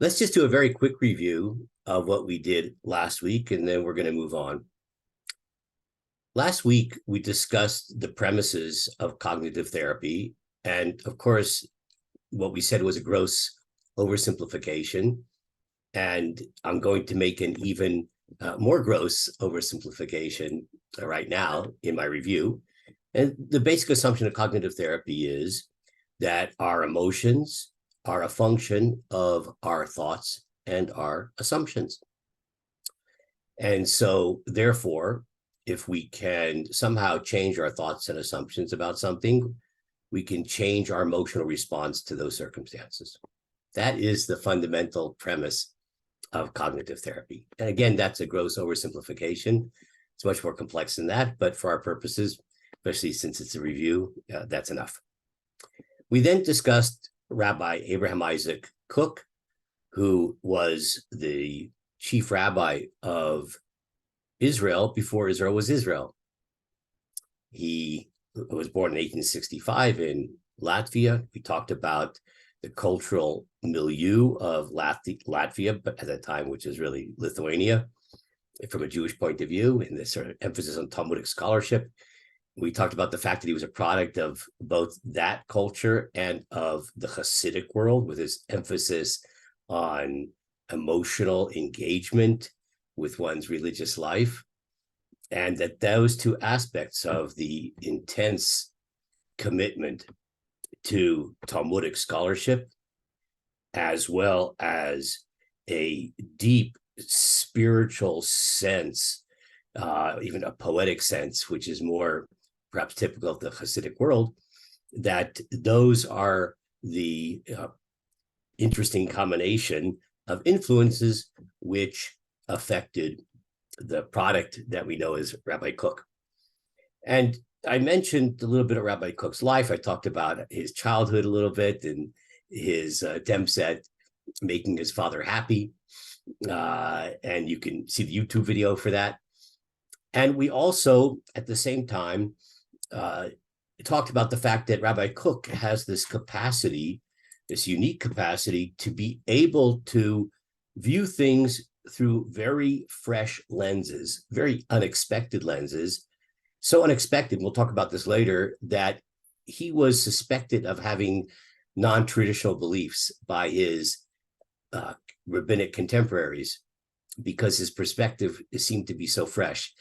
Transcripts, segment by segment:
Let's just do a very quick review of what we did last week, and then we're going to move on. Last week, we discussed the premises of cognitive therapy. And of course, what we said was a gross oversimplification. And I'm going to make an even more gross oversimplification right now in my review. And the basic assumption of cognitive therapy is that our emotions are a function of our thoughts and our assumptions. And so, therefore, if we can somehow change our thoughts and assumptions about something, we can change our emotional response to those circumstances. That is the fundamental premise of cognitive therapy. And again, that's a gross oversimplification. It's much more complex than that, but for our purposes, especially since it's a review, that's enough. We then discussed Rabbi Abraham Isaac Kook, who was the chief rabbi of Israel before Israel was Israel. He was born in 1865 in Latvia. We talked about the cultural milieu of Latvia, but at that time, which is really Lithuania, from a Jewish point of view, and this sort of emphasis on Talmudic scholarship. We talked about the fact that he was a product of both that culture and of the Hasidic world, with his emphasis on emotional engagement with one's religious life, and that those two aspects of the intense commitment to Talmudic scholarship, as well as a deep spiritual sense, even a poetic sense, which is more perhaps typical of the Hasidic world, that those are the interesting combination of influences which affected the product that we know as Rabbi Kook. And I mentioned a little bit of Rabbi Kook's life. I talked about his childhood a little bit and his attempts at making his father happy. And you can see the YouTube video for that. And we also, at the same time, talked about the fact that Rabbi Kook has this capacity, this unique capacity to be able to view things through very fresh lenses, very unexpected lenses. So unexpected, we'll talk about this later, that he was suspected of having non-traditional beliefs by his rabbinic contemporaries because his perspective seemed to be so fresh.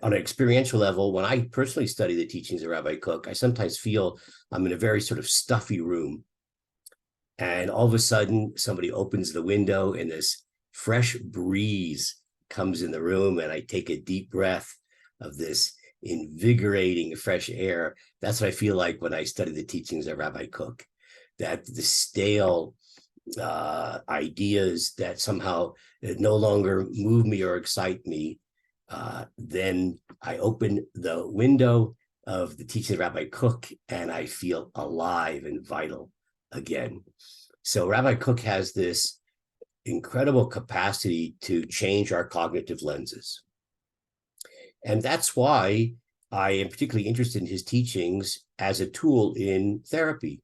On an experiential level, when I personally study the teachings of Rabbi Kook, I sometimes feel I'm in a very sort of stuffy room. And all of a sudden, somebody opens the window and this fresh breeze comes in the room, and I take a deep breath of this invigorating fresh air. That's what I feel like when I study the teachings of Rabbi Kook, that the stale ideas that somehow no longer move me or excite me, then I open the window of the teachings of Rabbi Kook and I feel alive and vital again. So Rabbi Kook has this incredible capacity to change our cognitive lenses. And that's why I am particularly interested in his teachings as a tool in therapy,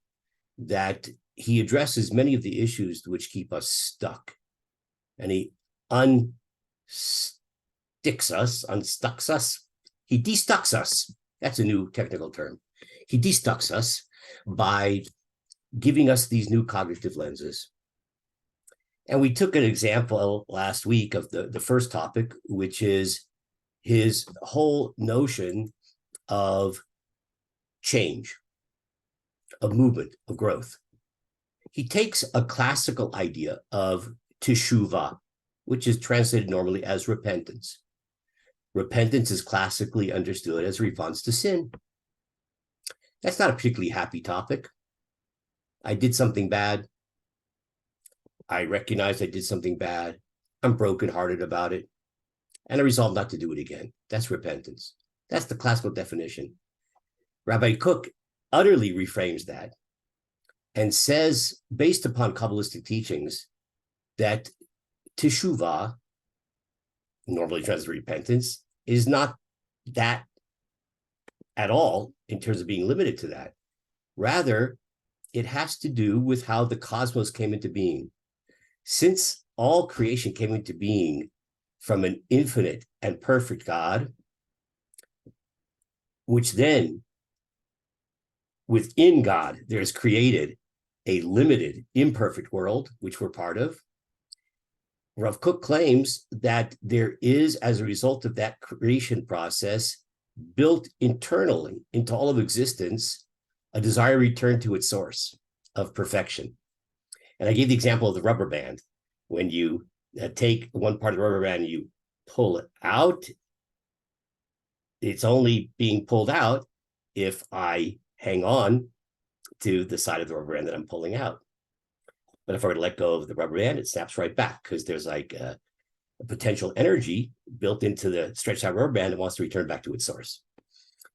that he addresses many of the issues which keep us stuck. And he unstucks us. He destucks us. That's a new technical term. He destucks us by giving us these new cognitive lenses. And we took an example last week of the first topic, which is his whole notion of change, of movement, of growth. He takes a classical idea of teshuvah, which is translated normally as repentance. Repentance is classically understood as a response to sin. That's not a particularly happy topic. I did something bad. I recognize I did something bad. I'm brokenhearted about it. And I resolve not to do it again. That's repentance. That's the classical definition. Rabbi Kook utterly reframes that and says, based upon Kabbalistic teachings, that teshuvah, normally translated repentance, is not that at all in terms of being limited to that. Rather, it has to do with how the cosmos came into being. Since all creation came into being from an infinite and perfect God, which then within God, there's created a limited, imperfect world, which we're part of. Rav Kook claims that there is, as a result of that creation process, built internally into all of existence, a desire to return to its source of perfection. And I gave the example of the rubber band. When you take one part of the rubber band and you pull it out, it's only being pulled out if I hang on to the side of the rubber band that I'm pulling out. But if I were to let go of the rubber band, it snaps right back because there's like a potential energy built into the stretched out rubber band that wants to return back to its source.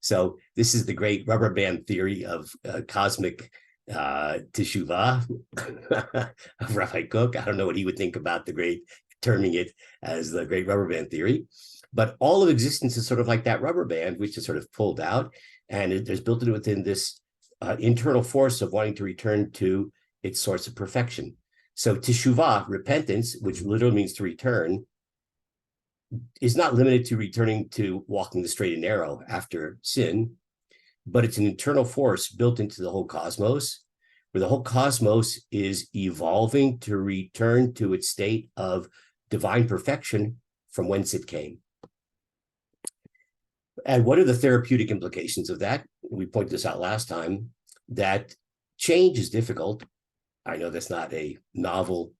So this is the great rubber band theory of cosmic teshuvah of Rabbi Kook. I don't know what he would think about the great, terming it as the great rubber band theory. But all of existence is sort of like that rubber band, which is sort of pulled out. And there's built in within this internal force of wanting to return to its source of perfection. So teshuvah, repentance, which literally means to return, is not limited to returning to walking the straight and narrow after sin, but it's an internal force built into the whole cosmos, where the whole cosmos is evolving to return to its state of divine perfection from whence it came. And what are the therapeutic implications of that? We pointed this out last time, that change is difficult. I know that's not a novel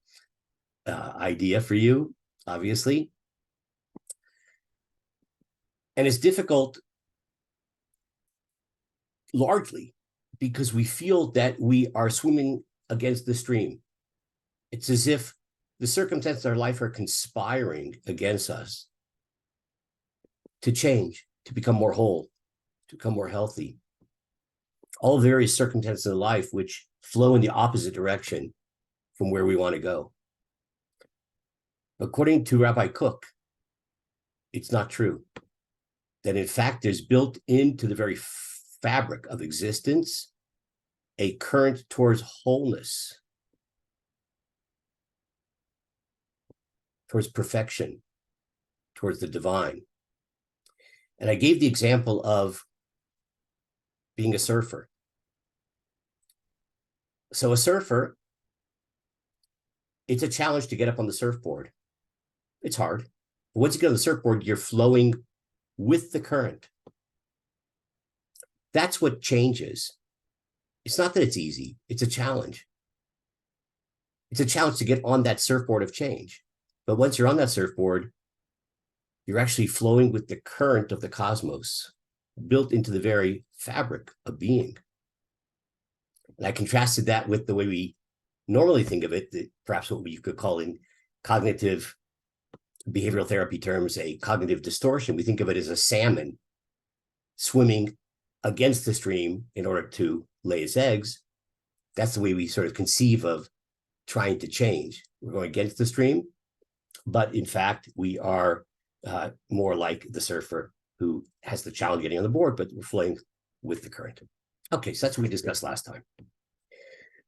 idea for you, obviously. And it's difficult largely because we feel that we are swimming against the stream. It's as if the circumstances of our life are conspiring against us to change, to become more whole, to become more healthy. All various circumstances in life which flow in the opposite direction from where we want to go. According to Rabbi Kook, it's not true. That in fact, there's built into the very fabric of existence a current towards wholeness, towards perfection, towards the divine. And I gave the example of being a surfer. So a surfer, it's a challenge to get up on the surfboard. It's hard. But once you get on the surfboard, you're flowing with the current. That's what changes. It's not that it's easy. It's a challenge. It's a challenge to get on that surfboard of change. But once you're on that surfboard, you're actually flowing with the current of the cosmos, built into the very fabric of being. And I contrasted that with the way we normally think of it, that perhaps what we could call in cognitive behavioral therapy terms, a cognitive distortion. We think of it as a salmon swimming against the stream in order to lay its eggs. That's the way we sort of conceive of trying to change. We're going against the stream, but in fact, we are more like the surfer who has the challenge getting on the board, but we're flowing with the current. Okay, so that's what we discussed last time.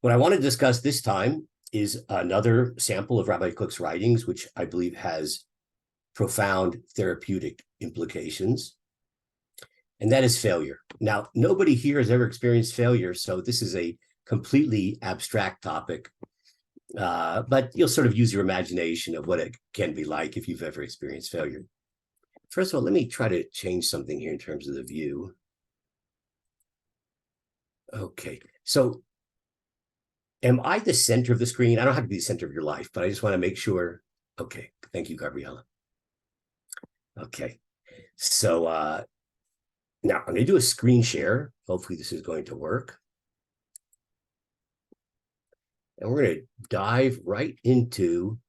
What I want to discuss this time is another sample of Rabbi Kook's writings, which I believe has profound therapeutic implications, and that is failure. Now, nobody here has ever experienced failure, so this is a completely abstract topic, but you'll sort of use your imagination of what it can be like if you've ever experienced failure. First of all, let me try to change something here in terms of the view. Okay, so am I the center of the screen? I don't have to be the center of your life, but I just want to make sure. Okay, thank you, Gabriella. Okay, so now I'm going to do a screen share. Hopefully this is going to work. And we're going to dive right into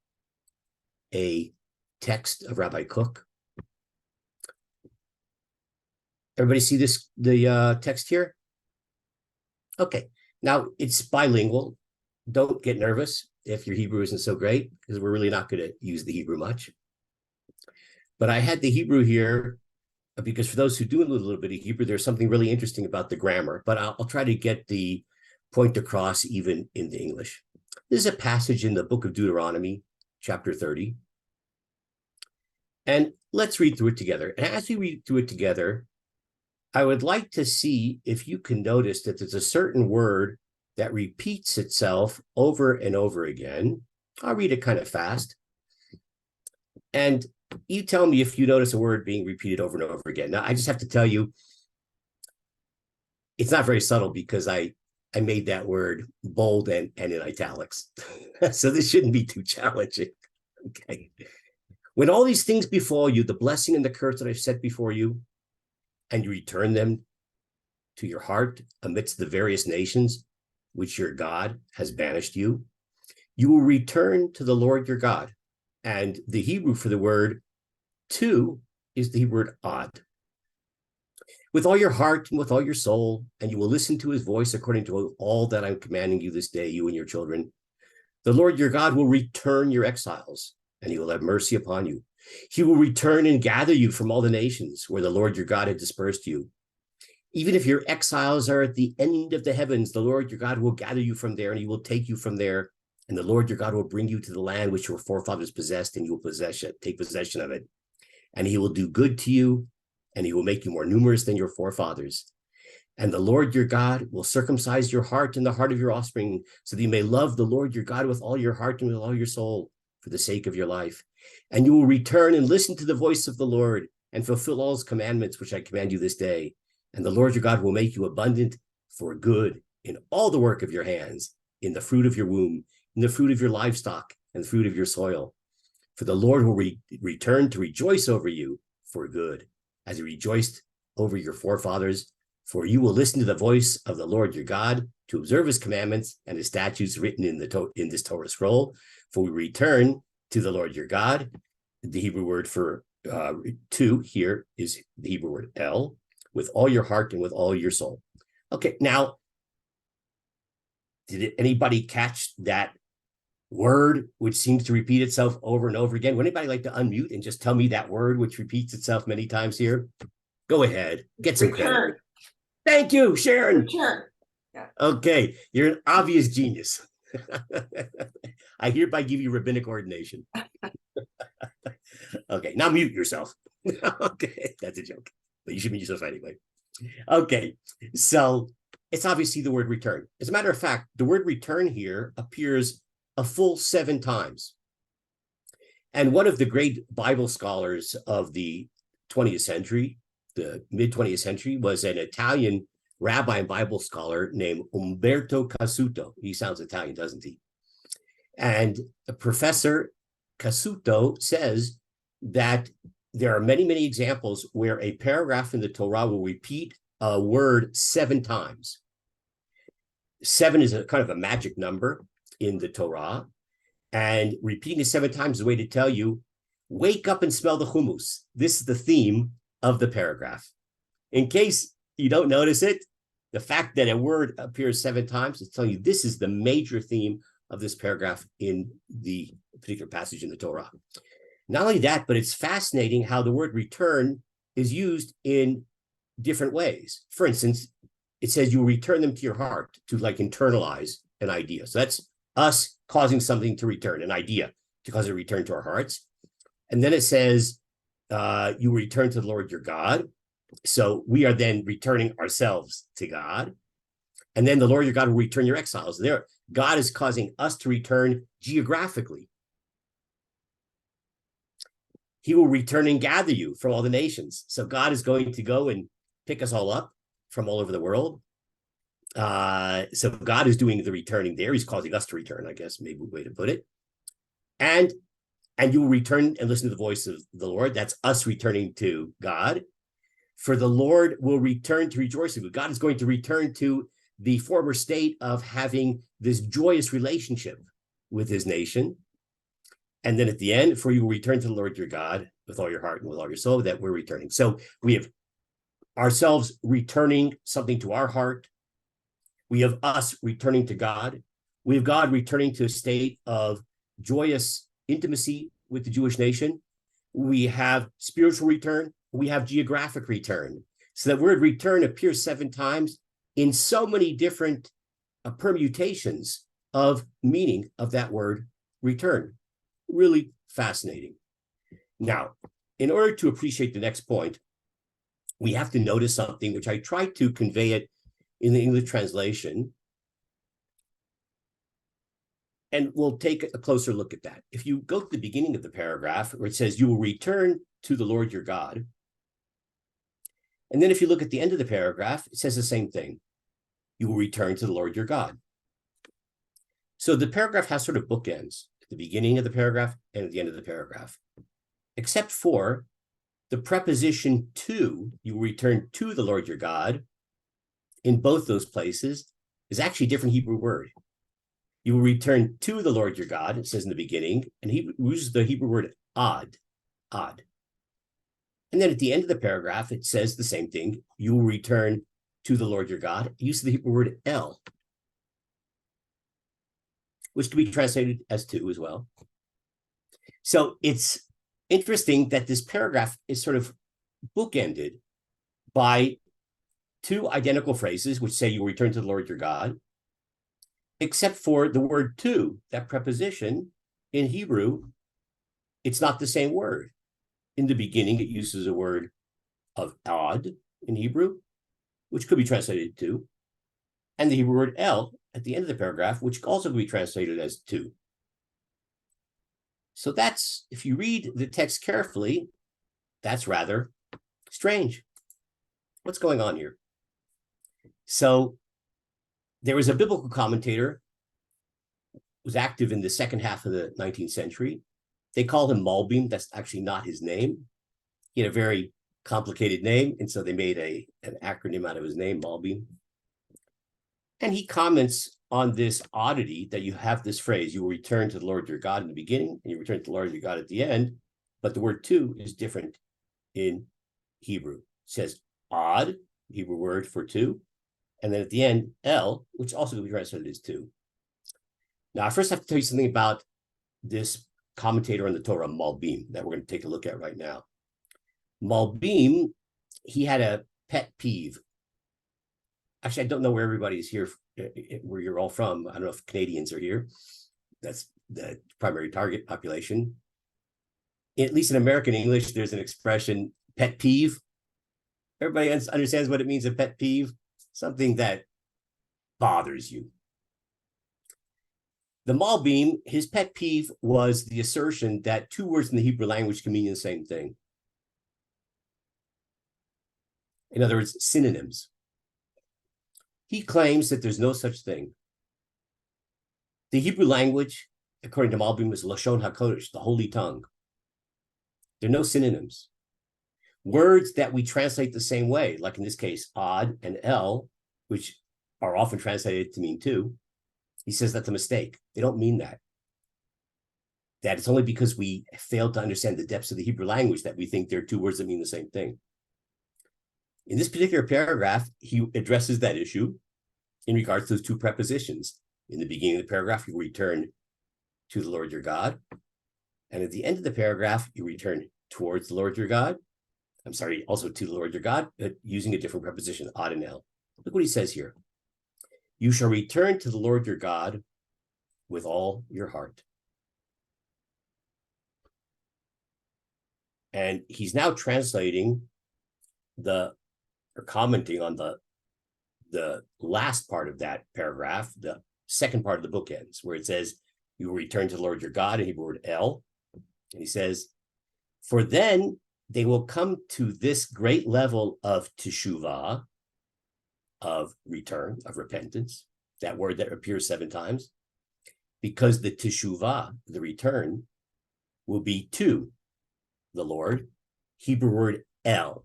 a text of Rabbi Kook. Everybody see this, the text here? Okay, now it's bilingual. Don't get nervous if your Hebrew isn't so great, because we're really not going to use the Hebrew much. But I had the Hebrew here because for those who do a little bit of Hebrew, there's something really interesting about the grammar, but I'll try to get the point across even in the English. This is a passage in the book of Deuteronomy, chapter 30. And let's read through it together. And as we read through it together, I would like to see if you can notice that there's a certain word that repeats itself over and over again. I'll read it kind of fast. And you tell me if you notice a word being repeated over and over again. Now, I just have to tell you, it's not very subtle because I made that word bold and in italics. So this shouldn't be too challenging. Okay. When all these things befall you, the blessing and the curse that I've set before you, and you return them to your heart amidst the various nations which your God has banished you, you will return to the Lord your God. And the Hebrew for the word to is the Hebrew word ad. With all your heart and with all your soul, and you will listen to his voice according to all that I'm commanding you this day, you and your children. The Lord your God will return your exiles, and he will have mercy upon you. He will return and gather you from all the nations where the Lord your God had dispersed you. Even if your exiles are at the end of the heavens, the Lord your God will gather you from there, and he will take you from there. And the Lord your God will bring you to the land which your forefathers possessed, and you will take possession of it. And he will do good to you, and he will make you more numerous than your forefathers. And the Lord your God will circumcise your heart and the heart of your offspring, so that you may love the Lord your God with all your heart and with all your soul, for the sake of your life. And you will return and listen to the voice of the Lord, and fulfill all his commandments, which I command you this day. And the Lord your God will make you abundant for good in all the work of your hands, in the fruit of your womb, in the fruit of your livestock, and the fruit of your soil. For the Lord will return to rejoice over you for good, as he rejoiced over your forefathers. For you will listen to the voice of the Lord your God, to observe his commandments and his statutes written in this Torah scroll. For we return to the Lord your God. The Hebrew word for to here is the Hebrew word el, with all your heart and with all your soul. Okay, now, did anybody catch that word which seems to repeat itself over and over again? Would anybody like to unmute and just tell me that word which repeats itself many times here? Go ahead, get some credit. Thank you, Sharon. Return. Yeah. Okay, you're an obvious genius. I hereby give you rabbinic ordination. Okay, now mute yourself. Okay, that's a joke, but you should mute yourself anyway. Okay, so it's obviously the word return. As a matter of fact, the word return here appears a full 7 times. And one of the great Bible scholars of the 20th century, the mid-20th century, was an Italian rabbi and Bible scholar named Umberto Cassuto. He sounds Italian, doesn't he? And Professor Cassuto says that there are many, many examples where a paragraph in the Torah will repeat a word 7 times. 7 is a kind of a magic number in the Torah, and repeating it 7 times is a way to tell you, wake up and smell the hummus. This is the theme of the paragraph. In case you don't notice it, the fact that a word appears 7 times is telling you this is the major theme of this paragraph in the particular passage in the Torah. Not only that, but it's fascinating how the word return is used in different ways. For instance, it says you return them to your heart, to like internalize an idea. So that's us causing something to return, an idea to cause a return to our hearts. And then it says you return to the Lord your God. So we are then returning ourselves to God. And then the Lord your God will return your exiles. There, God is causing us to return geographically. He will return and gather you from all the nations. So God is going to go and pick us all up from all over the world. So God is doing the returning there. He's causing us to return, I guess, maybe a way to put it. And you will return and listen to the voice of the Lord. That's us returning to God. For the Lord will return to rejoice with you. God is going to return to the former state of having this joyous relationship with his nation. And then at the end, for you will return to the Lord your God with all your heart and with all your soul, that we're returning. So we have ourselves returning something to our heart. We have us returning to God. We have God returning to a state of joyous intimacy with the Jewish nation. We have spiritual return. We have geographic return. So that word return appears 7 times in so many different permutations of meaning of that word return. Really fascinating. Now, in order to appreciate the next point, we have to notice something, which I tried to convey it in the English translation. And we'll take a closer look at that. If you go to the beginning of the paragraph where it says, you will return to the Lord your God. And then if you look at the end of the paragraph, it says the same thing. You will return to the Lord your God. So the paragraph has sort of bookends at the beginning of the paragraph and at the end of the paragraph, except for the preposition to, you will return to the Lord your God. In both those places is actually a different Hebrew word. You will return to the Lord your God, it says in the beginning, and he uses the Hebrew word ad. And then at the end of the paragraph, it says the same thing. You will return to the Lord your God. It uses the Hebrew word el, which can be translated as to as well. So it's interesting that this paragraph is sort of bookended by two identical phrases, which say you will return to the Lord your God, except for the word to, that preposition in Hebrew, it's not the same word. In the beginning, it uses a word of ad in Hebrew, which could be translated to, and the Hebrew word el at the end of the paragraph, which also could be translated as to. So that's, if you read the text carefully, that's rather strange. What's going on here? So there was a biblical commentator who was active in the second half of the 19th century. They called him Malbim. That's actually not his name. He had a very complicated name, and so they made an acronym out of his name, Malbim. And he comments on this oddity that you have this phrase, you will return to the Lord your God in the beginning, and you return to the Lord your God at the end, but the word to is different in Hebrew. It says ad, Hebrew word for to, and then at the end, el, which also can be translated as to. Now, I first have to tell you something about this commentator on the Torah, Malbim, that we're going to take a look at right now. Malbim, he had a pet peeve. Actually, I don't know where everybody is here, where you're all from. I don't know if Canadians are here. That's the primary target population. At least in American English, there's an expression, pet peeve. Everybody understands what it means, a pet peeve, something that bothers you. The Malbim, his pet peeve was the assertion that two words in the Hebrew language can mean the same thing. In other words, synonyms. He claims that there's no such thing. The Hebrew language, according to Malbim, is Lashon HaKodesh, the holy tongue. There are no synonyms. Words that we translate the same way, like in this case, ad and el, which are often translated to mean to, he says that's a mistake. They don't mean that. That it's only because we fail to understand the depths of the Hebrew language that we think there are two words that mean the same thing. In this particular paragraph, he addresses that issue in regards to those two prepositions. In the beginning of the paragraph, you return to the Lord your God. And at the end of the paragraph, you return towards the Lord your God. I'm sorry, also to the Lord your God, but using a different preposition, ad and el. Look what he says here. You shall return to the Lord your God with all your heart. And he's now translating or commenting on the last part of that paragraph, the second part of the bookends, where it says, you will return to the Lord your God, in Hebrew word el. And he says, for then they will come to this great level of teshuvah, of return, of repentance, that word that appears 7 times, because the teshuvah, the return, will be to the Lord, Hebrew word el.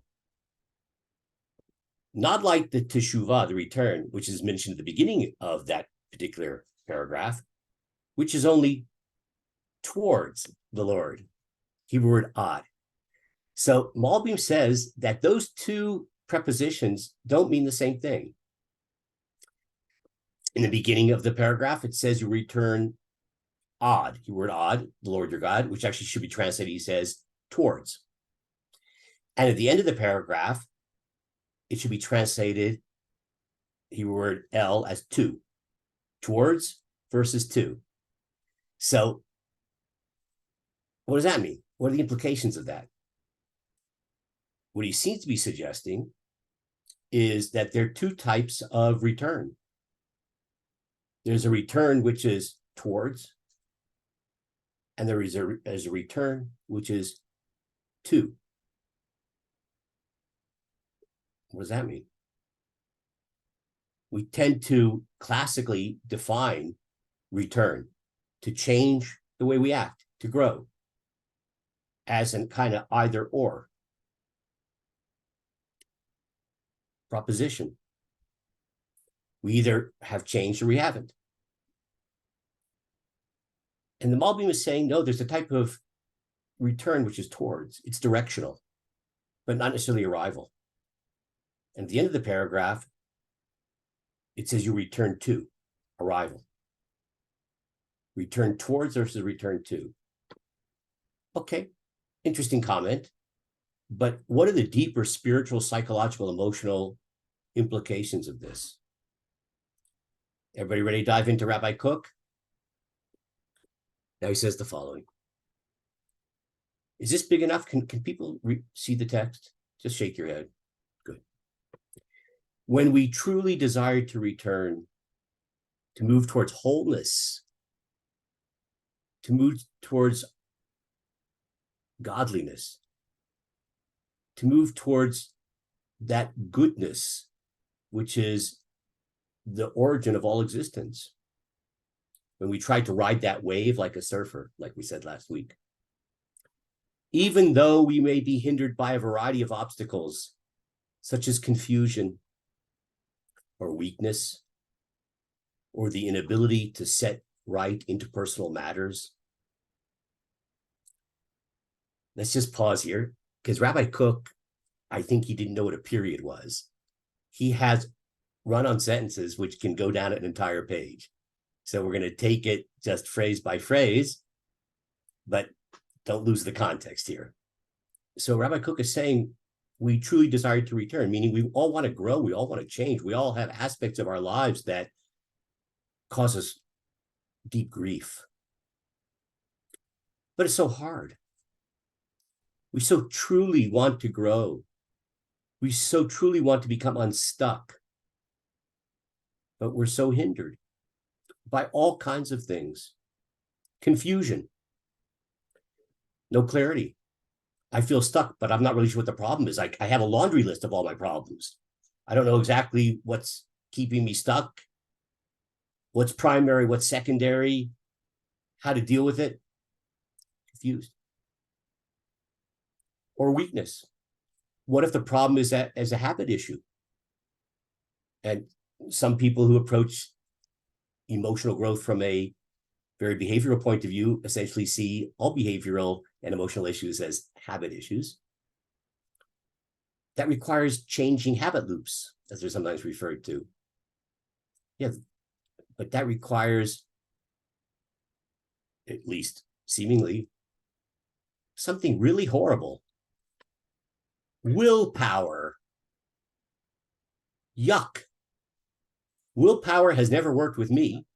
Not like the teshuvah, the return, which is mentioned at the beginning of that particular paragraph, which is only towards the Lord, Hebrew word ad. So Malbim says that those two prepositions don't mean the same thing. In the beginning of the paragraph, it says you return ad, keyword ad, the Lord your God, which actually should be translated, he says, towards. And at the end of the paragraph, it should be translated, Hebrew word el, as to, towards versus 2. So what does that mean? What are the implications of that? What he seems to be suggesting is that there are 2 types of return. There's a return which is towards, and there is a return which is to. What does that mean? We tend to classically define return to change the way we act, to grow, as in kind of either or proposition. We either have changed or we haven't. And the Malbim is saying, no, there's a type of return which is towards. It's directional, but not necessarily arrival. And at the end of the paragraph, it says you return to, arrival. Return towards versus return to. Okay, interesting comment. But what are the deeper spiritual, psychological, emotional implications of this? Everybody ready to dive into Rabbi Cook? Now he says the following. Is this big enough? Can people see the text? Just shake your head. Good. When we truly desire to return, to move towards wholeness, to move towards godliness, to move towards that goodness, which is the origin of all existence. When we try to ride that wave like a surfer, like we said last week. Even though we may be hindered by a variety of obstacles, such as confusion or weakness, or the inability to set right interpersonal matters. Let's just pause here, because Rabbi Cook, I think he didn't know what a period was. He has run-on sentences which can go down an entire page. So we're going to take it just phrase by phrase, but don't lose the context here. So Rabbi Cook is saying, we truly desire to return, meaning we all want to grow, we all want to change, we all have aspects of our lives that cause us deep grief. But it's so hard. We so truly want to grow. We so truly want to become unstuck. But we're so hindered by all kinds of things. Confusion. No clarity. I feel stuck, but I'm not really sure what the problem is. I have a laundry list of all my problems. I don't know exactly what's keeping me stuck, what's primary, what's secondary, how to deal with it. Confused. Or weakness. What if the problem is that as a habit issue? And some people who approach emotional growth from a very behavioral point of view essentially see all behavioral and emotional issues as habit issues. That requires changing habit loops, as they're sometimes referred to. Yeah, but that requires, at least seemingly, something really horrible. Willpower. Yuck. Willpower has never worked with me.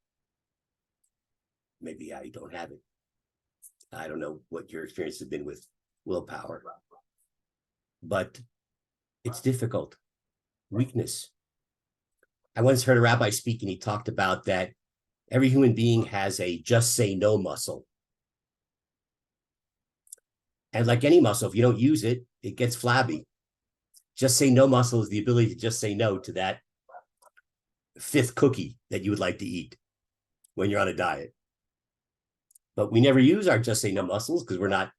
Maybe I don't have it. I don't know what your experience has been with willpower, but it's difficult. Weakness. I once heard a rabbi speak, and he talked about that every human being has a just say no muscle. And like any muscle, if you don't use it, it gets flabby. Just say no muscle is the ability to just say no to that 5th cookie that you would like to eat when you're on a diet. But we never use our just say no muscles because we're not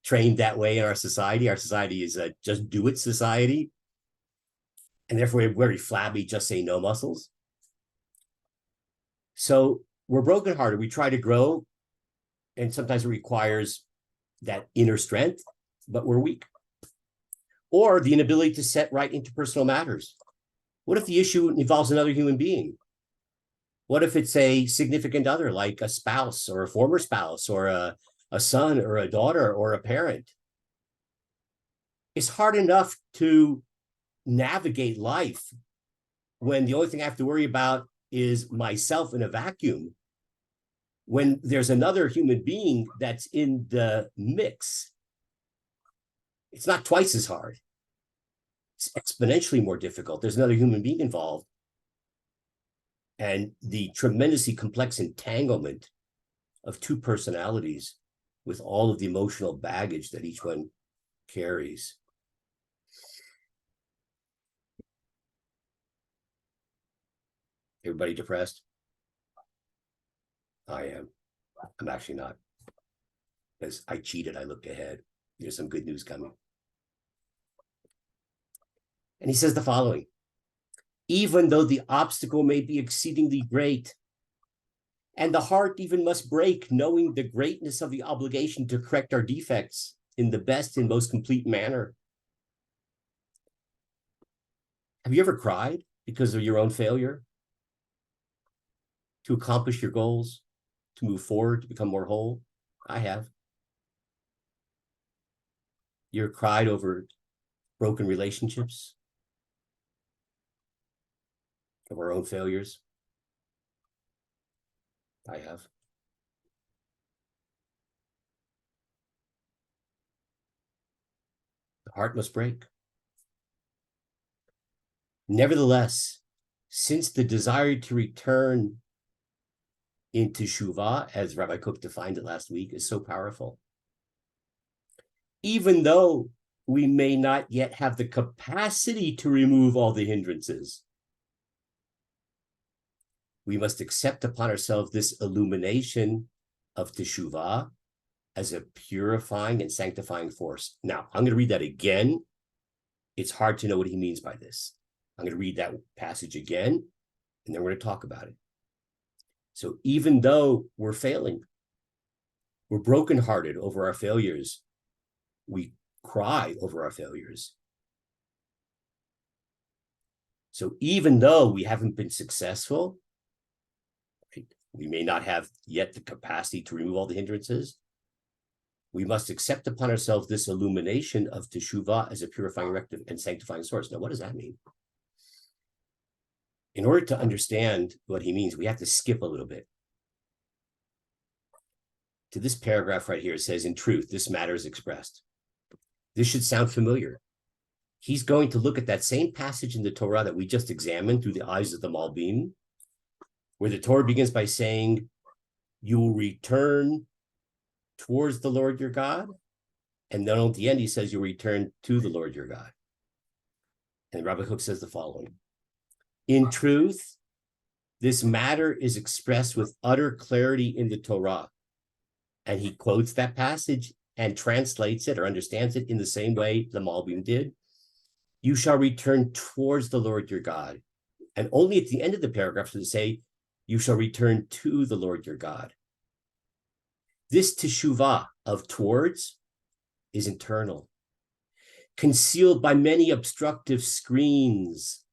trained that way in our society. Our society is a just do it society. And therefore we have very flabby just say no muscles. So we're brokenhearted. We try to grow, and sometimes it requires that inner strength, but we're weak. Or the inability to set right interpersonal matters. What if the issue involves another human being? What if it's a significant other, like a spouse or a former spouse or a son or a daughter or a parent? It's hard enough to navigate life when the only thing I have to worry about is myself in a vacuum. when there's another human being that's in the mix, it's not twice as hard. It's exponentially more difficult. There's another human being involved. And the tremendously complex entanglement of two personalities with all of the emotional baggage that each one carries. Everybody depressed? I am. I'm actually not. Because I cheated, I looked ahead. There's some good news coming. And he says the following: even though the obstacle may be exceedingly great, and the heart even must break, knowing the greatness of the obligation to correct our defects in the best and most complete manner. Have you ever cried because of your own failure to accomplish your goals, to move forward, to become more whole? I have. You ever cried over broken relationships, of our own failures? I have. The heart must break. Nevertheless, since the desire to return in teshuvah, as Rabbi Cook defined it last week, is so powerful, even though we may not yet have the capacity to remove all the hindrances, we must accept upon ourselves this illumination of teshuvah as a purifying and sanctifying force. Now, I'm going to read that again. It's hard to know what he means by this. I'm going to read that passage again, and then we're going to talk about it. So even though we're failing, we're brokenhearted over our failures, we cry over our failures. So even though we haven't been successful, we may not have yet the capacity to remove all the hindrances, we must accept upon ourselves this illumination of teshuvah as a purifying, and sanctifying source. Now, what does that mean? In order to understand what he means, we have to skip a little bit to this paragraph right here. It says, in truth, this matter is expressed. This should sound familiar. He's going to look at that same passage in the Torah that we just examined through the eyes of the Malbim, where the Torah begins by saying, you will return towards the Lord your God. And then at the end, he says, you'll return to the Lord your God. And Rabbi Cook says the following: in truth, this matter is expressed with utter clarity in the Torah. And he quotes that passage and translates it or understands it in the same way the Malbim did. You shall return towards the Lord your God. And only at the end of the paragraph does it say, you shall return to the Lord your God. This teshuvah of towards is internal, concealed by many obstructive screens.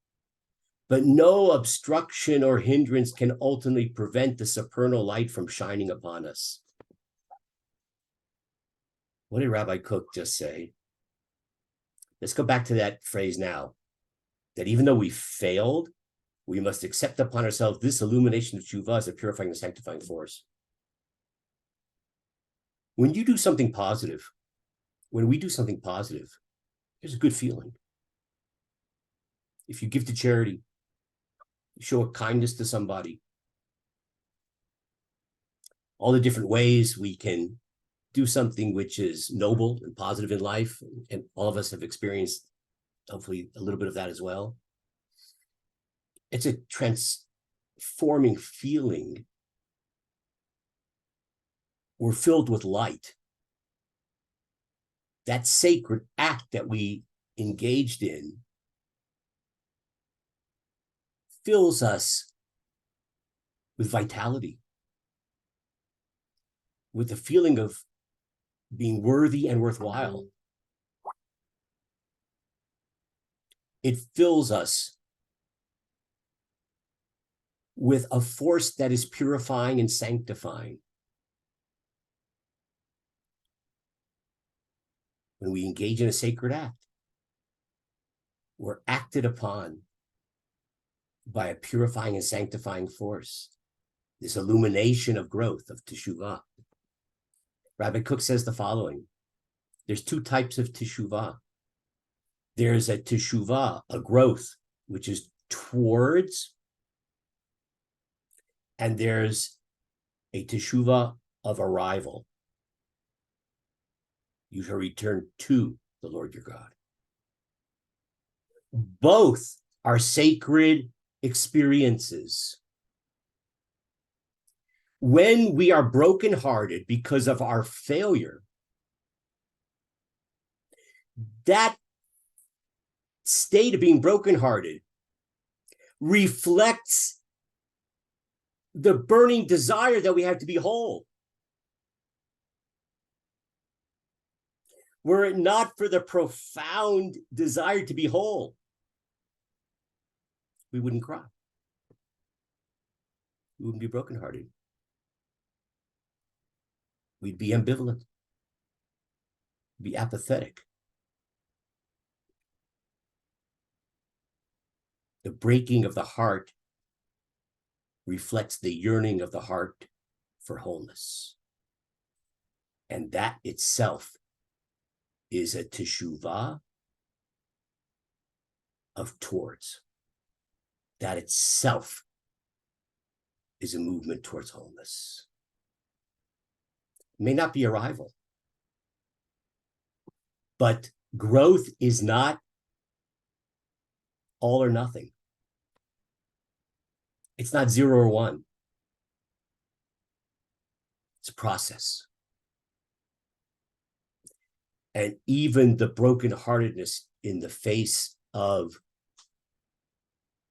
But no obstruction or hindrance can ultimately prevent the supernal light from shining upon us. What did Rabbi Cook just say? Let's go back to that phrase now, that even though we failed, we must accept upon ourselves this illumination of teshuvah as a purifying and sanctifying force. When you do something positive, when we do something positive, there's a good feeling. If you give to charity, you show a kindness to somebody, all the different ways we can do something which is noble and positive in life, and all of us have experienced, hopefully, a little bit of that as well. It's a transforming feeling. We're filled with light. That sacred act that we engaged in fills us with vitality, with the feeling of being worthy and worthwhile. It fills us with a force that is purifying and sanctifying. When we engage in a sacred act, we're acted upon by a purifying and sanctifying force. this illumination of growth, of teshuvah. Rabbi Cook says the following. There's two types of teshuvah. There's a teshuvah, a growth, which is towards, and there's a teshuvah of arrival. You shall return to the Lord your God. Both are sacred experiences. When we are brokenhearted because of our failure, that state of being brokenhearted reflects the burning desire that we have to be whole. Were it not for the profound desire to be whole, we wouldn't cry. We wouldn't be brokenhearted. We'd be ambivalent, be apathetic. The breaking of the heart reflects the yearning of the heart for wholeness. And that itself is a teshuvah of towards. That itself is a movement towards wholeness. It may not be arrival, but growth is not all or nothing. It's not 0 or 1. It's a process. And even the brokenheartedness in the face of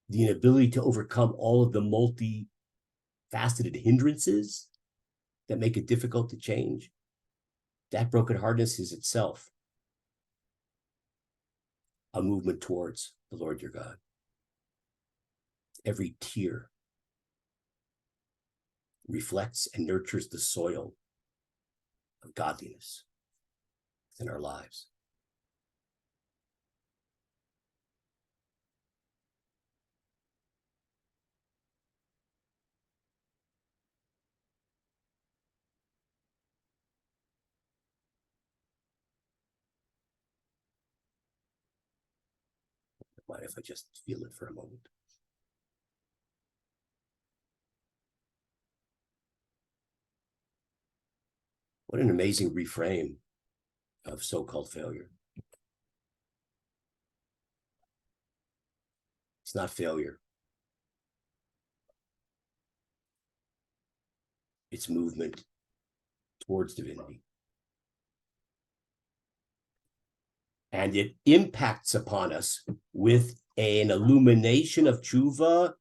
the inability to overcome all of the multifaceted hindrances that make it difficult to change, that brokenheartedness is itself a movement towards the Lord your God. Every tear reflects and nurtures the soil of godliness in our lives. Mind if I just feel it for a moment? What an amazing reframe of so-called failure. It's not failure. It's movement towards divinity. And it impacts upon us with an illumination of tshuva,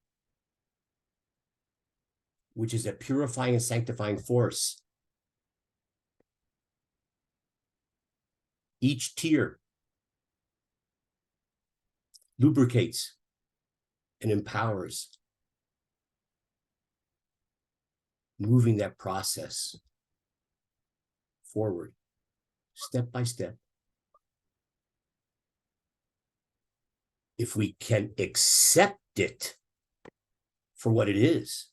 which is a purifying and sanctifying force. Each tear lubricates and empowers, moving that process forward, step by step. If we can accept it for what it is,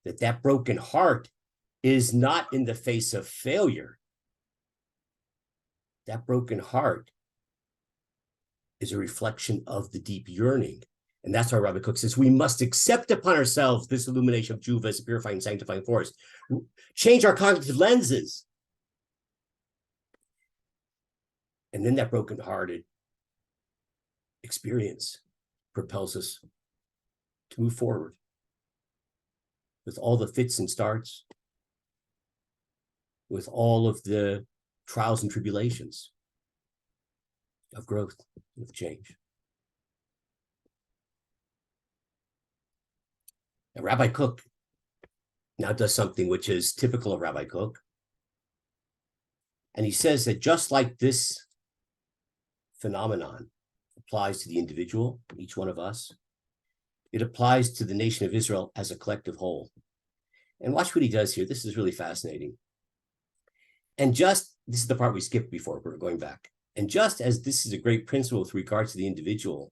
that broken heart is not in the face of failure. That broken heart is a reflection of the deep yearning. And that's why Rabbi Cook says, we must accept upon ourselves this illumination of tshuva as a purifying, sanctifying force. Change our cognitive lenses. And then that broken-hearted experience propels us to move forward with all the fits and starts, with all of the trials and tribulations of growth, of change. Now, Rabbi Cook now does something which is typical of Rabbi Cook. And he says that just like this phenomenon applies to the individual, each one of us, it applies to the nation of Israel as a collective whole. And watch what he does here. This is really fascinating. And just, this is the part we skipped before, we're going back. And just as this is a great principle with regards to the individual,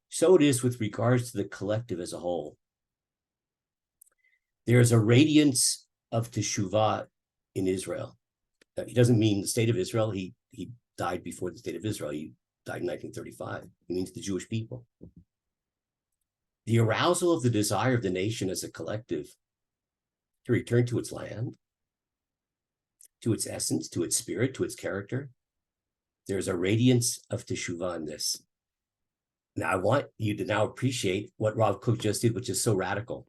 so it is with regards to the collective as a whole. There's a radiance of teshuvah in Israel. He doesn't mean the state of Israel. He died before the state of Israel. He died in 1935. He means the Jewish people. The arousal of the desire of the nation as a collective to return to its land, to its essence, to its spirit, to its character. There's a radiance of teshuvah in this. Now, I want you to now appreciate what Rav Kook just did, which is so radical.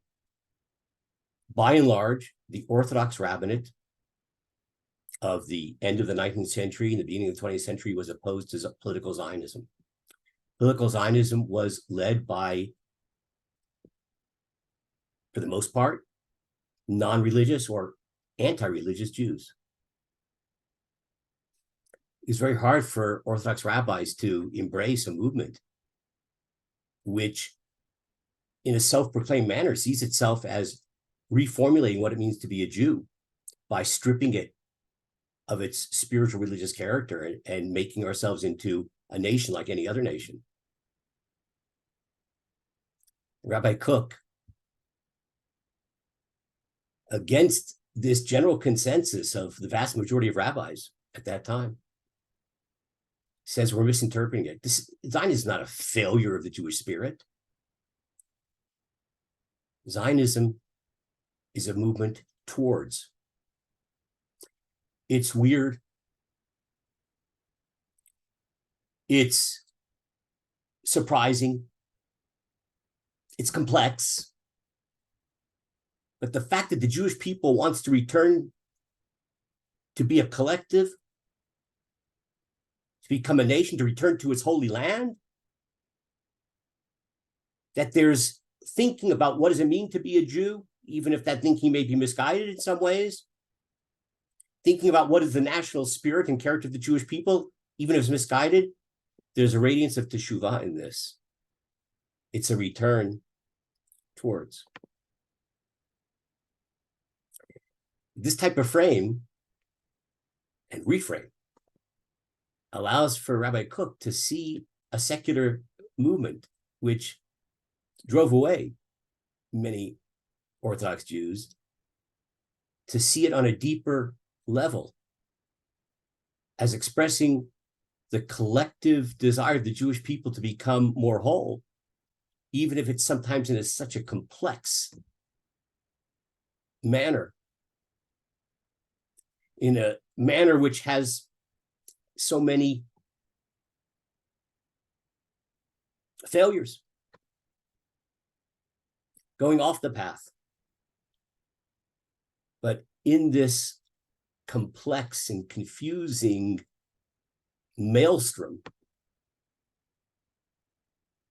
By and large, the Orthodox rabbinate of the end of the 19th century and the beginning of the 20th century was opposed to political Zionism. Political Zionism was led by, for the most part, non-religious or anti-religious Jews. It's very hard for Orthodox rabbis to embrace a movement which, in a self-proclaimed manner, sees itself as reformulating what it means to be a Jew by stripping it of its spiritual religious character and making ourselves into a nation like any other nation. Rabbi Kook, against this general consensus of the vast majority of rabbis at that time, says we're misinterpreting it. Zionism is not a failure of the Jewish spirit. Zionism is a movement towards. It's weird. It's surprising. It's complex. But the fact that the Jewish people wants to return to be a collective, to become a nation, to return to its holy land, that there's thinking about what does it mean to be a Jew, even if that thinking may be misguided in some ways, thinking about what is the national spirit and character of the Jewish people, even if it's misguided, there's a radiance of teshuvah in this. It's a return towards. This type of frame and reframe allows for Rabbi Kook to see a secular movement which drove away many Orthodox Jews, to see it on a deeper level as expressing the collective desire of the Jewish people to become more whole, even if it's sometimes in such a complex manner, in a manner which has so many failures, going off the path. But in this complex and confusing maelstrom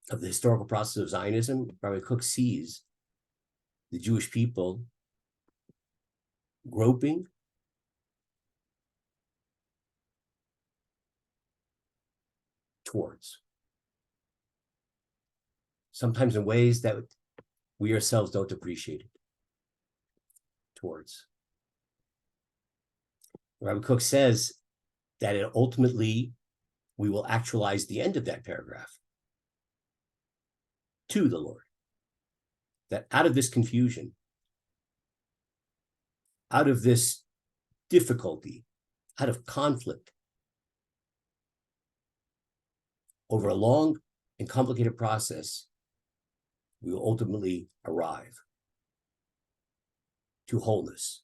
of the historical process of Zionism, Rabbi Kook sees the Jewish people groping towards, sometimes in ways that we ourselves don't appreciate it, towards. Rabbi Kook says that ultimately we will actualize the end of that paragraph to the Lord. That out of this confusion, out of this difficulty, out of conflict, over a long and complicated process, we will ultimately arrive to wholeness,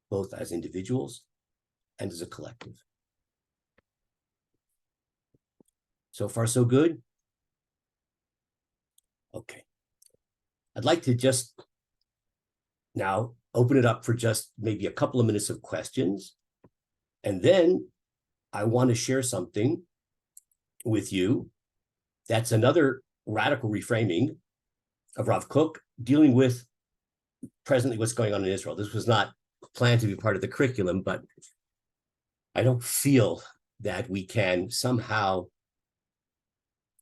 both as individuals and as a collective. So far, so good? Okay. I'd like to just now open it up for just maybe a couple of minutes of questions. And then I want to share something with you that's another radical reframing of Rav Kook dealing with presently what's going on in Israel. This was not planned to be part of the curriculum, but I don't feel that we can somehow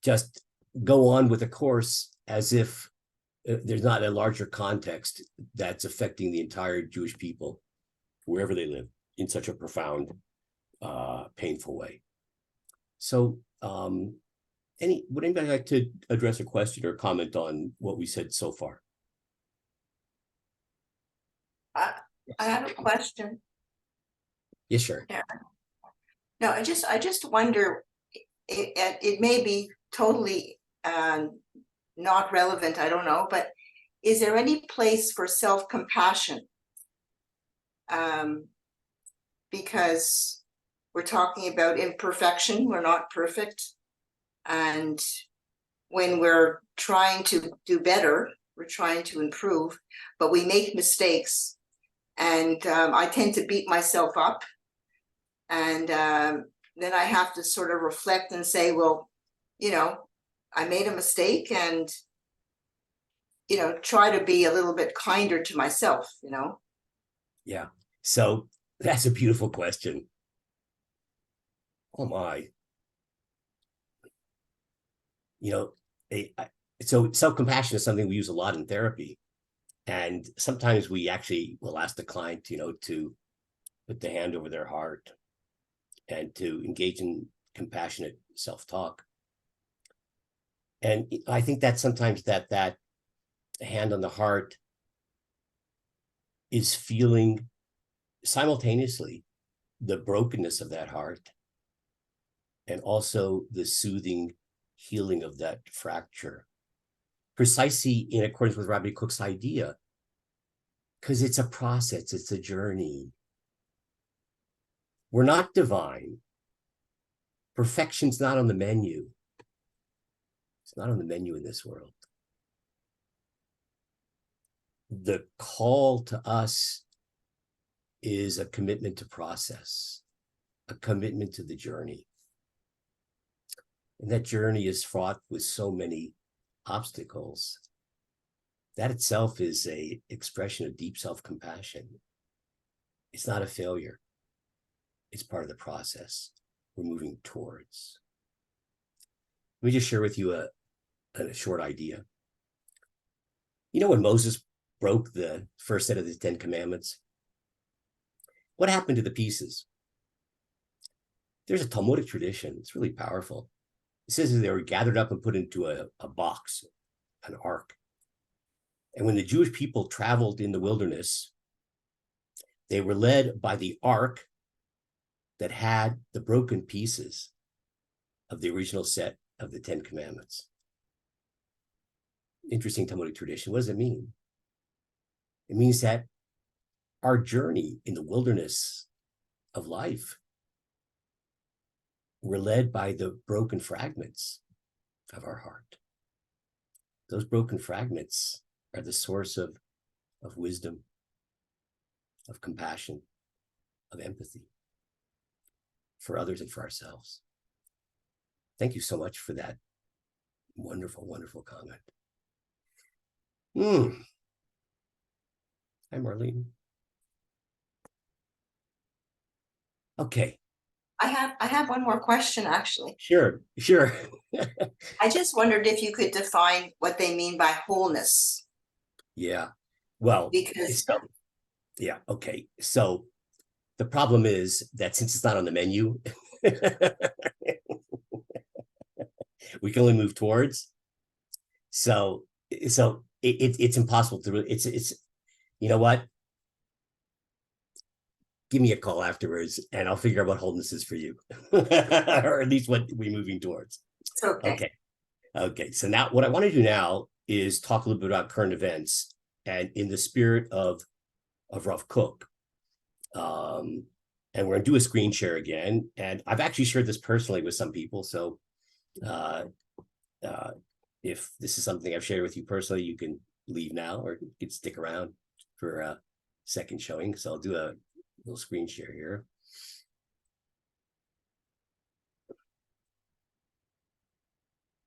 just go on with a course as if there's not a larger context that's affecting the entire Jewish people, wherever they live, in such a profound, painful way. So would anybody like to address a question or comment on what we said so far? I have a question. Yes, sure. Yeah. No, I just wonder, it may be totally not relevant, I don't know, but is there any place for self-compassion? Because we're talking about imperfection, we're not perfect. And when we're trying to do better, we're trying to improve, but we make mistakes. And I tend to beat myself up. And then I have to sort of reflect and say, well, you know, I made a mistake, and, try to be a little bit kinder to myself. Yeah. So that's a beautiful question. Oh my. You know, so self-compassion is something we use a lot in therapy. And sometimes we actually will ask the client, to put the hand over their heart and to engage in compassionate self-talk. And I think that sometimes that hand on the heart is feeling simultaneously the brokenness of that heart and also the soothing healing of that fracture, precisely in accordance with Rabbi Cook's idea, because it's a process, it's a journey. We're not divine. Perfection's not on the menu. It's not on the menu in this world. The call to us is a commitment to process, a commitment to the journey. And that journey is fraught with so many obstacles. That itself is an expression of deep self-compassion. It's not a failure. It's part of the process we're moving towards. Let me just share with you a short idea. When Moses broke the first set of the 10 Commandments, what happened to the pieces? There's a Talmudic tradition. It's really powerful. It says that they were gathered up and put into a box, an ark. And when the Jewish people traveled in the wilderness, they were led by the ark that had the broken pieces of the original set of the 10 Commandments. Interesting Talmudic tradition. What does it mean? It means that our journey in the wilderness of life, we're led by the broken fragments of our heart. Those broken fragments are the source of wisdom, of compassion, of empathy for others and for ourselves. Thank you so much for that wonderful, wonderful comment. Hi, Marlene. Okay. I have one more question, actually. Sure. I just wondered if you could define what they mean by wholeness. Yeah. Well, Because yeah. Okay. So the problem is that since it's not on the menu, we can only move towards. So it's impossible to. It's you know what? Give me a call afterwards, and I'll figure out what wholeness is for you, or at least what we're moving towards. it's okay. Okay. So now, what I want to do now is talk a little bit about current events, and in the spirit of Rav Cook. And we're going to do a screen share again. And I've actually shared this personally with some people. So if this is something I've shared with you personally, you can leave now or you can stick around for a second showing. So I'll do a little screen share here.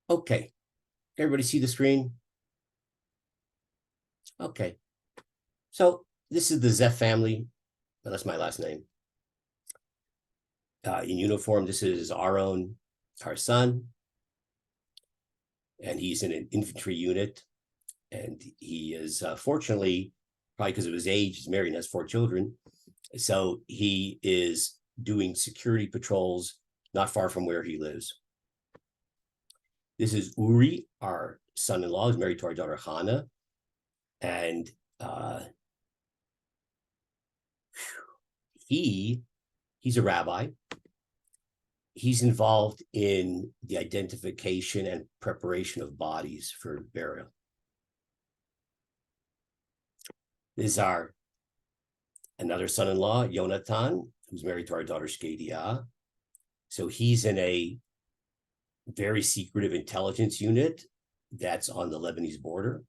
Okay. Everybody see the screen? Okay. So this is the Zeff family. Well, that's my last name. In uniform, this is our son. And he's in an infantry unit. And he is, fortunately, probably because of his age, he's married and has 4 children. So he is doing security patrols not far from where he lives. This is Uri, our son-in-law, who's married to our daughter Hannah. And he's a rabbi. He's involved in the identification and preparation of bodies for burial. This is our another son-in-law, Yonatan, who's married to our daughter, Shkedia. So he's in a very secretive intelligence unit that's on the Lebanese border.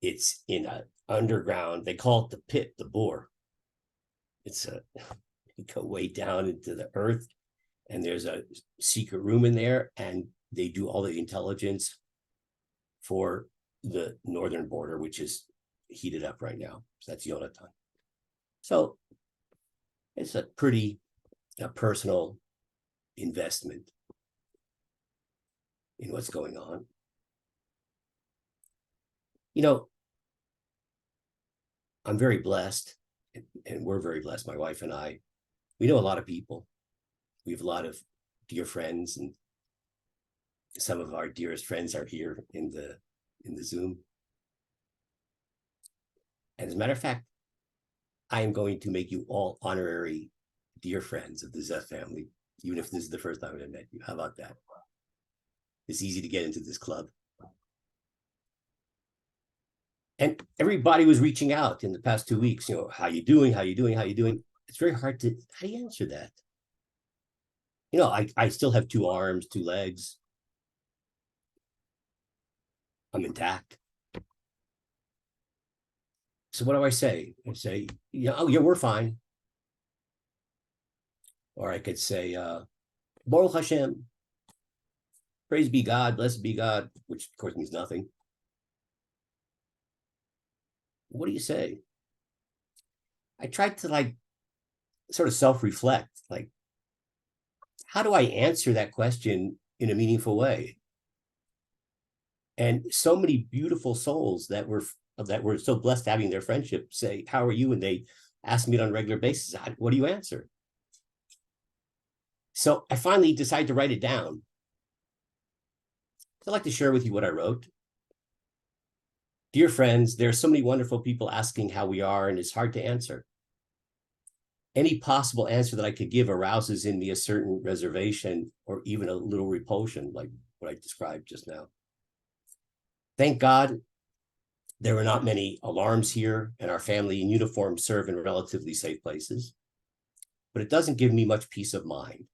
It's in an underground, they call it the pit, the bore. It's you go way down into the earth, and there's a secret room in there, and they do all the intelligence for the northern border, which is heated up right now. So that's Yonatan. So it's a pretty personal investment in what's going on. You know, I'm very blessed, and we're very blessed, my wife and I. We know a lot of people. We have a lot of dear friends, and some of our dearest friends are here in the Zoom. And as a matter of fact, I am going to make you all honorary dear friends of the Zeff family, even if this is the first time I met you. How about that? It's easy to get into this club. And everybody was reaching out in the past 2 weeks, you know, how you doing, how you doing, how you doing? It's very hard to, how do you answer that? You know, I still have 2 arms, 2 legs. I'm intact. So what do I say? I say, yeah, oh yeah, we're fine. Or I could say, Baruch Hashem, praise be God, blessed be God, which of course means nothing. What do you say? I tried to like sort of self-reflect, like, how do I answer that question in a meaningful way? And so many beautiful souls that were so blessed having their friendship say, how are you? And they ask me it on a regular basis, what do you answer? So I finally decided to write it down. I'd like to share with you what I wrote. Dear friends, there are so many wonderful people asking how we are, and it's hard to answer. Any possible answer that I could give arouses in me a certain reservation or even a little repulsion, like what I described just now. Thank God there were not many alarms here, and our family in uniform serve in relatively safe places. But it doesn't give me much peace of mind.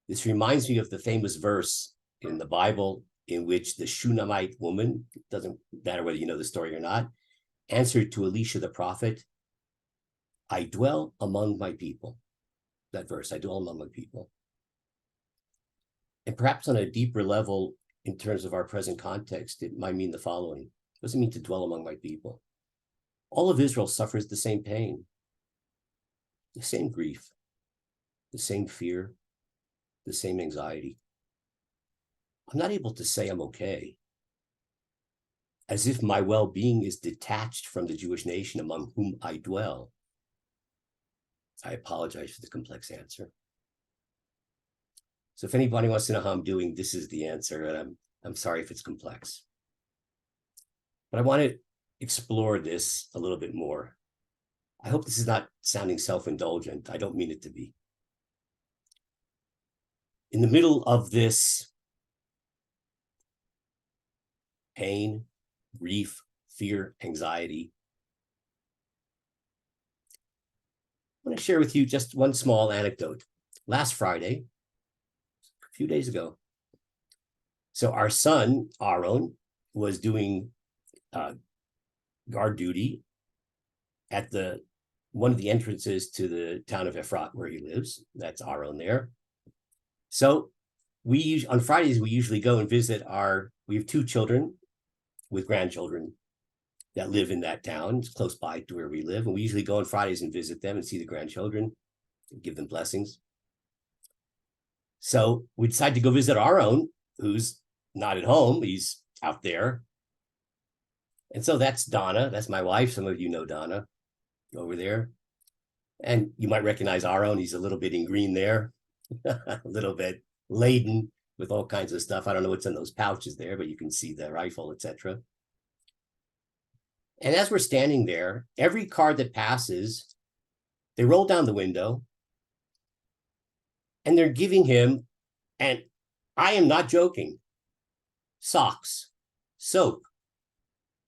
This reminds me of the famous verse in the Bible in which the Shunammite woman, it doesn't matter whether you know the story or not, answered to Elisha the prophet, I dwell among my people. That verse, I dwell among my people. And perhaps on a deeper level, in terms of our present context, it might mean the following. It doesn't mean to dwell among my people. All of Israel suffers the same pain, the same grief, the same fear, the same anxiety. I'm not able to say I'm okay, as if my well-being is detached from the Jewish nation among whom I dwell. I apologize for the complex answer. So if anybody wants to know how I'm doing, this is the answer, and I'm sorry if it's complex. But I want to explore this a little bit more. I hope this is not sounding self-indulgent. I don't mean it to be. In the middle of this pain, grief, fear, anxiety, I want to share with you just one small anecdote. Last Friday, a few days ago, so our son, Aaron, was doing guard duty at one of the entrances to the town of Efrat where he lives. That's Aaron there. So on Fridays, we usually go and visit we have 2 children with grandchildren that live in that town. It's close by to where we live. And we usually go on Fridays and visit them and see the grandchildren and give them blessings. So we decided to go visit our own, who's not at home. He's out there. And so that's Donna. That's my wife. Some of you know Donna over there. And you might recognize Aaron. He's a little bit in green there, a little bit laden with all kinds of stuff. I don't know what's in those pouches there, but you can see the rifle, etc. And as we're standing there, every car that passes, They roll down the window and they're giving him, and I am not joking, socks, soap,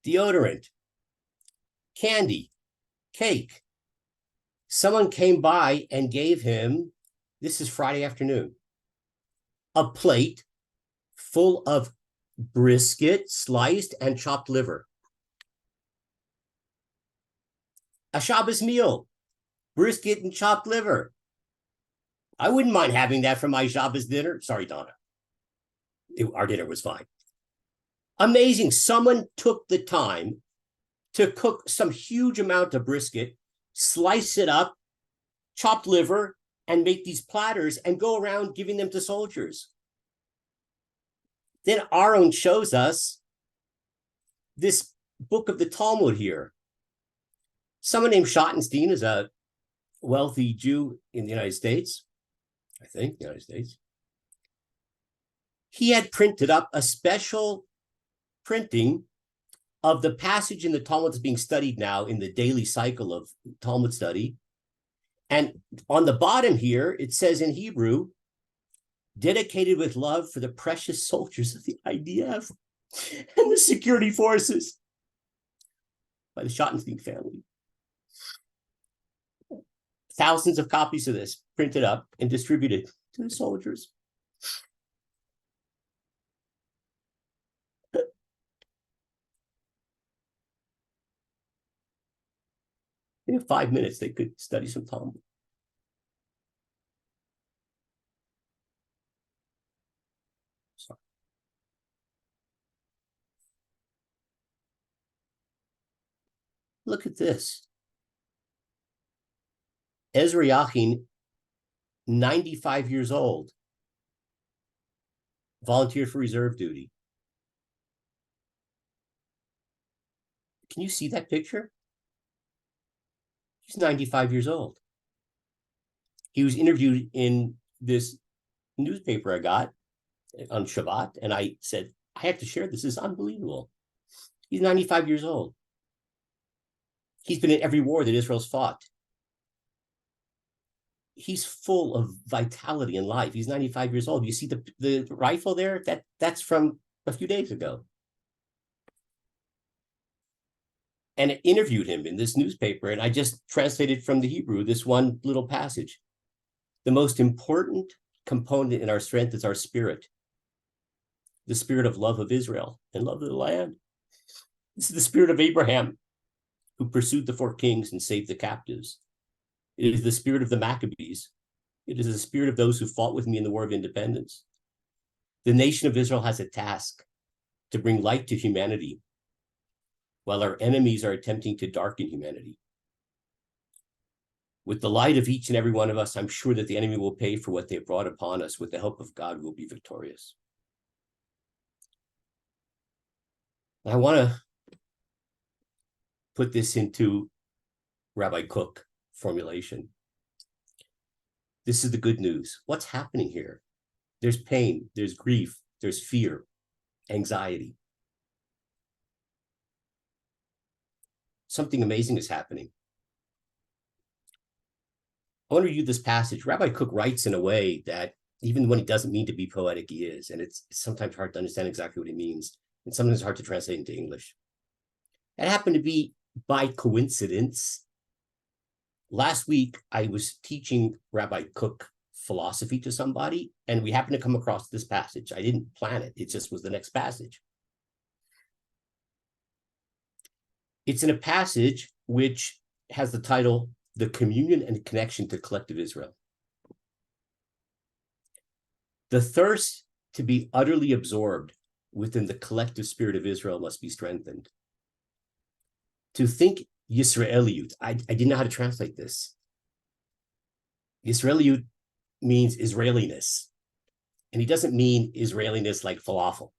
deodorant, candy, cake. Someone came by and gave him, this is Friday afternoon, a plate full of brisket, sliced and chopped liver. A Shabbos meal, brisket and chopped liver. I wouldn't mind having that for my Shabbos dinner. Sorry, Donna. Our dinner was fine. Amazing. Someone took the time to cook some huge amount of brisket, slice it up, chopped liver, and make these platters and go around giving them to soldiers. Then Aaron shows us this book of the Talmud here. Someone named Schottenstein is a wealthy Jew in the United States, I think, the United States. He had printed up a special printing of the passage in the Talmud that's being studied now in the daily cycle of Talmud study. And on the bottom here, it says in Hebrew, dedicated with love for the precious soldiers of the IDF and the security forces by the Schottenstein family. Thousands of copies of this printed up and distributed to the soldiers. In 5 minutes, they could study some Talmud. Sorry. Look at this. Ezra Yachin, 95 years old, volunteered for reserve duty. Can you see that picture? He's 95 years old. He was interviewed in this newspaper I got on Shabbat, and I said, I have to share this. This is unbelievable. He's 95 years old. He's been in every war that Israel's fought. He's full of vitality and life. He's 95 years old. You see the rifle there? That's from a few days ago. And it interviewed him in this newspaper, and I just translated from the Hebrew this one little passage. The most important component in our strength is our spirit, the spirit of love of Israel and love of the land. This is the spirit of Abraham, who pursued the 4 kings and saved the captives. It is the spirit of the Maccabees. It is the spirit of those who fought with me in the War of Independence. The nation of Israel has a task to bring light to humanity, while our enemies are attempting to darken humanity. With the light of each and every one of us, I'm sure that the enemy will pay for what they brought upon us. With the help of God, we'll be victorious. I want to put this into Rabbi Kook formulation. This is the good news. What's happening here? There's pain, there's grief, there's fear, anxiety. Something amazing is happening. I want to read this passage. Rabbi Kook writes in a way that even when he doesn't mean to be poetic, he is. And it's sometimes hard to understand exactly what he means. And sometimes it's hard to translate into English. It happened to be by coincidence. Last week, I was teaching Rabbi Kook philosophy to somebody, and we happened to come across this passage. I didn't plan it. It just was the next passage. It's in a passage which has the title, The Communion and Connection to Collective Israel. The thirst to be utterly absorbed within the collective spirit of Israel must be strengthened. To think Yisraeliyut, I didn't know how to translate this. Yisraeliyut means Israeliness. And he doesn't mean Israeliness like falafel.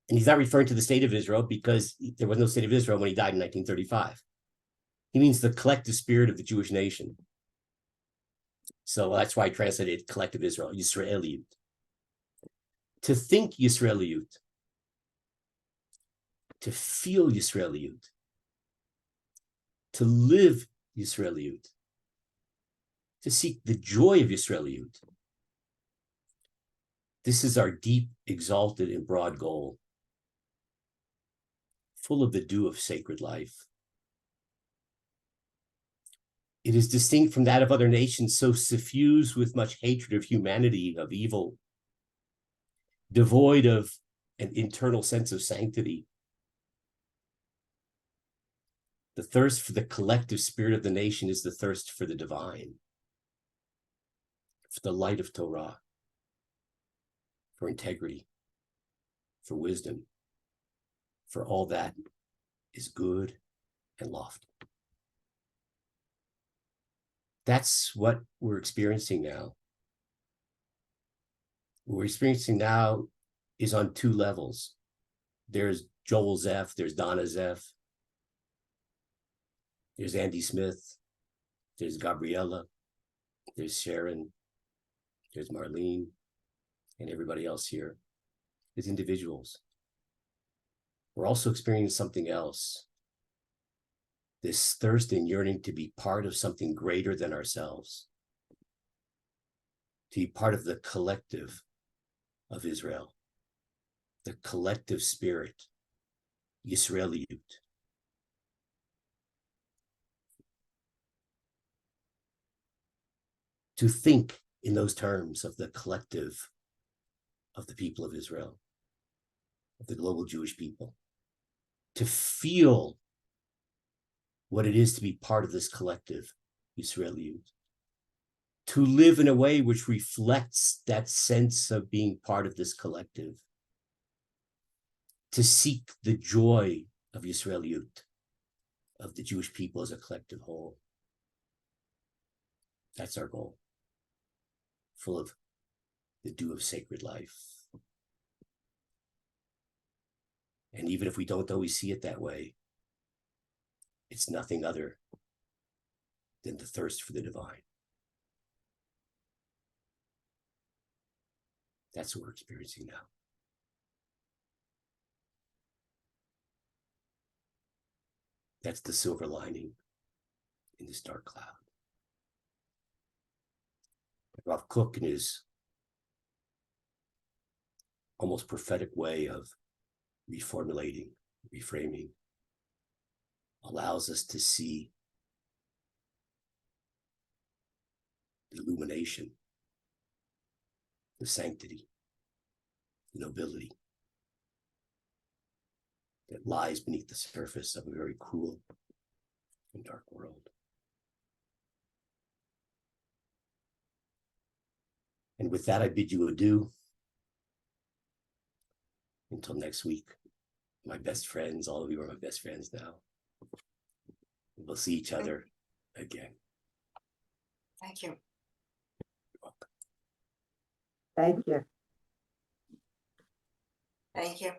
And he's not referring to the state of Israel because there was no state of Israel when he died in 1935. He means the collective spirit of the Jewish nation. So that's why I translated collective Israel, Yisraeliyut. To think Yisraeliyut, to feel Yisraeliyut, to live Yisraeliyut, to seek the joy of Yisraeliyut. This is our deep, exalted, and broad goal, full of the dew of sacred life. It is distinct from that of other nations, so suffused with much hatred of humanity, of evil, devoid of an internal sense of sanctity. The thirst for the collective spirit of the nation is the thirst for the divine, for the light of Torah, for integrity, for wisdom, for all that is good and lofty. That's what we're experiencing now. What we're experiencing now is on two levels. There's Joel Zeff, there's Donna Zeff, there's Andy Smith, there's Gabriella, there's Sharon, there's Marlene, and everybody else here as individuals. We're also experiencing something else. This thirst and yearning to be part of something greater than ourselves, to be part of the collective of Israel, the collective spirit, Yisraeliyut. To think in those terms of the collective of the people of Israel, of the global Jewish people, to feel what it is to be part of this collective, Yisraeliyut, to live in a way which reflects that sense of being part of this collective, to seek the joy of Yisraeliyut, of the Jewish people as a collective whole. That's our goal, full of the dew of sacred life. And even if we don't always see it that way, it's nothing other than the thirst for the divine. That's what we're experiencing now. That's the silver lining in this dark cloud. Rav Kook, in his almost prophetic way of reformulating, reframing, allows us to see the illumination, the sanctity, the nobility that lies beneath the surface of a very cruel and dark world. And with that, I bid you adieu. Until next week, my best friends, all of you are my best friends now. We'll see each other again. Thank you. You're welcome. Thank you. Thank you.